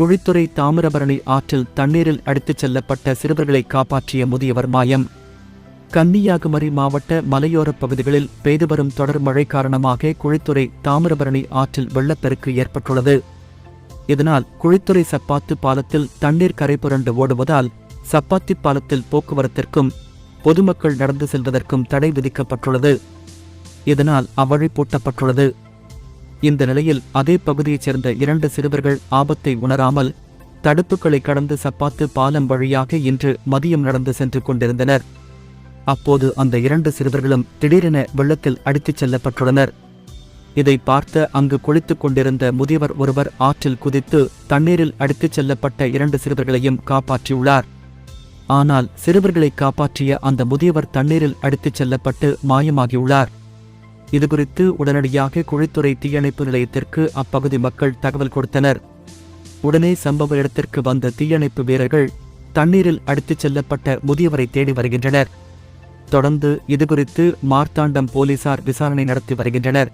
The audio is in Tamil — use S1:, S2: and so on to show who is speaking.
S1: குழித்துறை தாமிரபரணி ஆற்றில் தண்ணீரில் அடித்துச் செல்லப்பட்ட சிறுவர்களை காப்பாற்றிய முதியவர் மாயம். கன்னியாகுமரி மாவட்ட மலையோரப் பகுதிகளில் பெய்து வரும் தொடர் மழை காரணமாக குழித்துறை தாமிரபரணி ஆற்றில் வெள்ளப்பெருக்கு ஏற்பட்டுள்ளது. இதனால் குழித்துறை சப்பாத்து பாலத்தில் தண்ணீர் கரை புரண்டு ஓடுவதால் சப்பாத்தி பாலத்தில் போக்குவரத்திற்கும் பொதுமக்கள் நடந்து செல்வதற்கும் தடை விதிக்கப்பட்டுள்ளது. இதனால் அவ்வழி பூட்டப்பட்டுள்ளது. இந்த நிலையில் அதே பகுதியைச் சேர்ந்த 2 சிறுவர்கள் ஆபத்தை உணராமல் தடுப்புகளை கடந்து சப்பாத்து பாலம் வழியாக இன்று மதியம் நடந்து சென்று கொண்டிருந்தனர். அப்போது அந்த 2 சிறுவர்களும் திடீரென வெள்ளத்தில் அடித்துச் செல்லப்பட்டுள்ளனர். இதை பார்த்த அங்கு குளித்துக் கொண்டிருந்த முதியவர் ஒருவர் ஆற்றில் குதித்து தண்ணீரில் அடித்துச் செல்லப்பட்ட 2 சிறுவர்களையும் காப்பாற்றியுள்ளார். ஆனால் சிறுவர்களை காப்பாற்றிய அந்த முதியவர் தண்ணீரில் அடித்துச் செல்லப்பட்டு மாயமாகியுள்ளார். இதுகுறித்து உடனடியாக குழித்துறை தீயணைப்பு நிலையத்திற்கு அப்பகுதி மக்கள் தகவல் கொடுத்தனர். உடனே சம்பவ இடத்திற்கு வந்த தீயணைப்பு வீரர்கள் தண்ணீரில் அடித்துச் செல்லப்பட்ட முதியவரை தேடி வருகின்றனர். தொடர்ந்து இதுகுறித்து மார்த்தாண்டம் போலீசார் விசாரணை நடத்தி வருகின்றனர்.